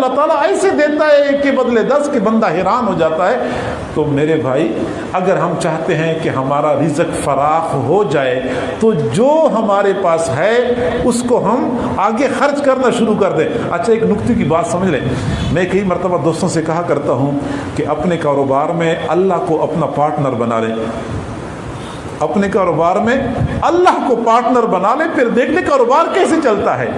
اللہ تعالیٰ ایسے دیتا ہے ایک کے بدلے 10 کہ بندہ حیران ہو جاتا ہے۔ تو میرے بھائی اگر ہم چاہتے ہیں کہ ہمارا رزق فراخ ہو جائے تو جو ہمارے پاس ہے اس کو ہم آگے خرچ کرنا شروع کر دیں۔ اچھا ایک نکتے کی بات سمجھ لیں، میں کئی مرتبہ دوستوں سے کہا کرتا ہوں کہ اپنے کاروبار میں اللہ کو اپنا پارٹنر بنا لیں، اپنے کاروبار میں اللہ کو پارٹنر بنا لیں، پھر دیکھ لیں کاروبار کیسے چلتا ہے۔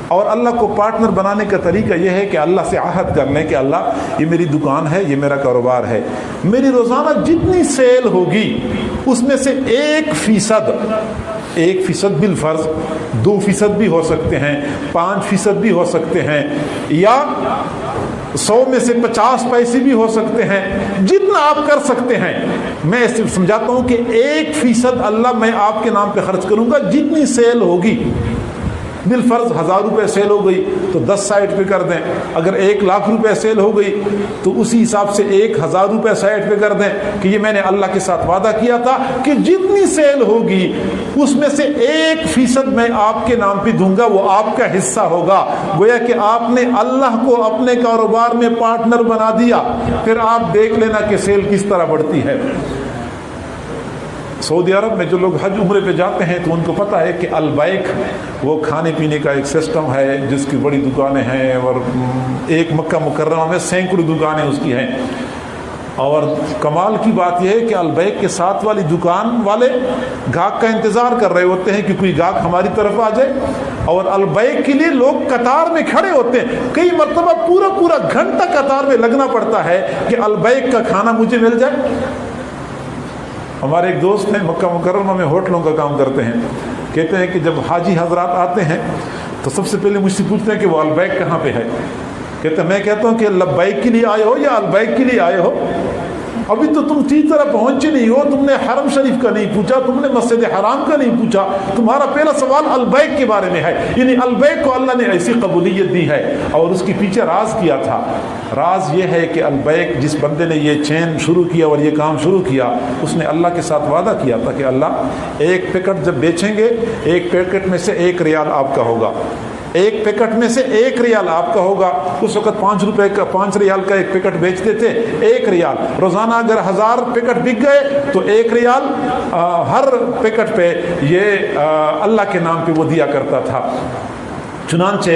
اور اللہ کو پارٹنر بنانے کا طریقہ یہ ہے کہ اللہ سے عہد کر لیں کہ اللہ یہ میری دکان ہے، یہ میرا کاروبار ہے، میری روزانہ جتنی سیل ہوگی اس میں سے 1% بالفرض 2% بھی ہو سکتے ہیں، 5% بھی ہو سکتے ہیں، یا 100 میں سے 50 پیسے بھی ہو سکتے ہیں، جتنا آپ کر سکتے ہیں۔ میں صرف سمجھاتا ہوں کہ 1% اللہ میں آپ کے نام پہ خرچ کروں گا، جتنی سیل ہوگی۔ بالفرض 1000 روپے سیل ہو گئی تو 10 سائٹ پہ کر دیں، اگر 1,00,000 روپے سیل ہو گئی تو اسی حساب سے 1000 روپے سائٹ پہ کر دیں کہ یہ میں نے اللہ کے ساتھ وعدہ کیا تھا کہ جتنی سیل ہوگی اس میں سے 1% میں آپ کے نام پہ دوں گا، وہ آپ کا حصہ ہوگا۔ گویا کہ آپ نے اللہ کو اپنے کاروبار میں پارٹنر بنا دیا۔ پھر آپ دیکھ لینا کہ سیل کس طرح بڑھتی ہے۔ سعودی عرب میں جو لوگ حج عمرے پہ جاتے ہیں تو ان کو پتہ ہے کہ البیک وہ کھانے پینے کا ایک سسٹم ہے جس کی بڑی دکانیں ہیں، اور ایک مکہ مکرمہ میں سینکڑوں دکانیں اس کی ہیں۔ اور کمال کی بات یہ ہے کہ البیک کے ساتھ والی دکان والے گاہک کا انتظار کر رہے ہوتے ہیں کہ کوئی گاہک ہماری طرف آ جائے، اور البیک کے لیے لوگ قطار میں کھڑے ہوتے ہیں۔ کئی مرتبہ پورا گھنٹہ قطار میں لگنا پڑتا ہے کہ البیک کا کھانا مجھے مل جائے۔ ہمارے ایک دوست نے مکہ مکرمہ میں ہوٹلوں کا کام کرتے ہیں، کہتے ہیں کہ جب حاجی حضرات آتے ہیں تو سب سے پہلے مجھ سے پوچھتے ہیں کہ وہ البیک کہاں پہ ہے۔ کہتے ہیں میں کہتا ہوں کہ لبیک کے لیے آئے ہو یا البیک کے لیے آئے ہو؟ ابھی تو تم ٹھیک طرح پہنچے نہیں ہو، تم نے حرم شریف کا نہیں پوچھا، تم نے مسجد حرام کا نہیں پوچھا، تمہارا پہلا سوال البیک کے بارے میں ہے۔ یعنی البیک کو اللہ نے ایسی قبولیت دی ہے، اور اس کے پیچھے راز کیا تھا۔ راز یہ ہے کہ البیک جس بندے نے یہ چین شروع کیا اور یہ کام شروع کیا، اس نے اللہ کے ساتھ وعدہ کیا تھا کہ اللہ ایک پیکٹ جب بیچیں گے، ایک پیکٹ میں سے 1 ریال آپ کا ہوگا، ایک پیکٹ میں سے 1 ریال آپ کا ہوگا۔ اس وقت 5 ریال کا ایک پیکٹ بیچتے تھے، 1 ریال۔ روزانہ اگر 1000 پیکٹ بک گئے تو 1 ریال ہر پیکٹ پہ یہ اللہ کے نام پہ وہ دیا کرتا تھا۔ چنانچہ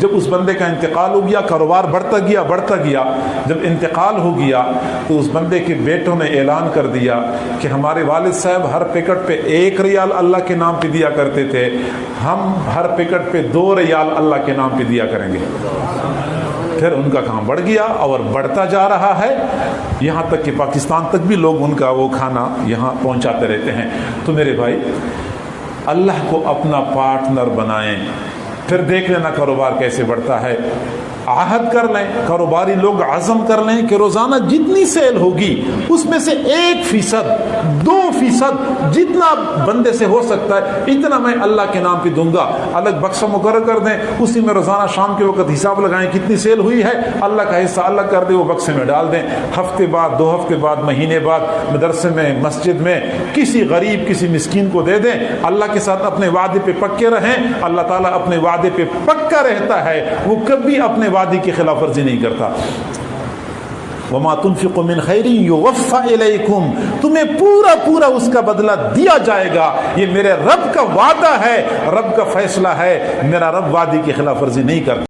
جب اس بندے کا انتقال ہو گیا، کاروبار بڑھتا گیا، جب انتقال ہو گیا تو اس بندے کے بیٹوں نے اعلان کر دیا کہ ہمارے والد صاحب ہر پیکٹ پہ 1 ریال اللہ کے نام پہ دیا کرتے تھے، ہم ہر پیکٹ پہ 2 ریال اللہ کے نام پہ دیا کریں گے۔ پھر ان کا کام بڑھ گیا اور بڑھتا جا رہا ہے، یہاں تک کہ پاکستان تک بھی لوگ ان کا وہ کھانا یہاں پہنچاتے رہتے ہیں۔ تو میرے بھائی اللہ کو اپنا پارٹنر بنائیں، پھر دیکھ لینا کاروبار کیسے بڑھتا ہے۔ عہد کر لیں، کاروباری لوگ عزم کر لیں کہ روزانہ جتنی سیل ہوگی اس میں سے 1%، 2%، جتنا بندے سے ہو سکتا ہے اتنا میں اللہ کے نام پہ دوں گا۔ الگ بکسہ مقرر کر دیں، اسی میں روزانہ شام کے وقت حساب لگائیں کتنی سیل ہوئی ہے، اللہ کا حصہ الگ کر دیں، وہ بکسے میں ڈال دیں۔ ہفتے بعد، 2 ہفتے بعد، مہینے بعد مدرسے میں، مسجد میں کسی غریب، کسی مسکین کو دے دیں۔ اللہ کے ساتھ اپنے وعدے پہ پکے رہیں، اللہ تعالیٰ اپنے وعدے پہ پکا رہتا ہے، وہ کبھی اپنے وعدے کی خلاف ورزی نہیں کرتا۔ وما تنفقوا من خیر یوفى الیکم، تمہیں پورا اس کا بدلہ دیا جائے گا۔ یہ میرے رب کا وعدہ ہے، رب کا فیصلہ ہے، میرا رب وعدے کی خلاف ورزی نہیں کرتا۔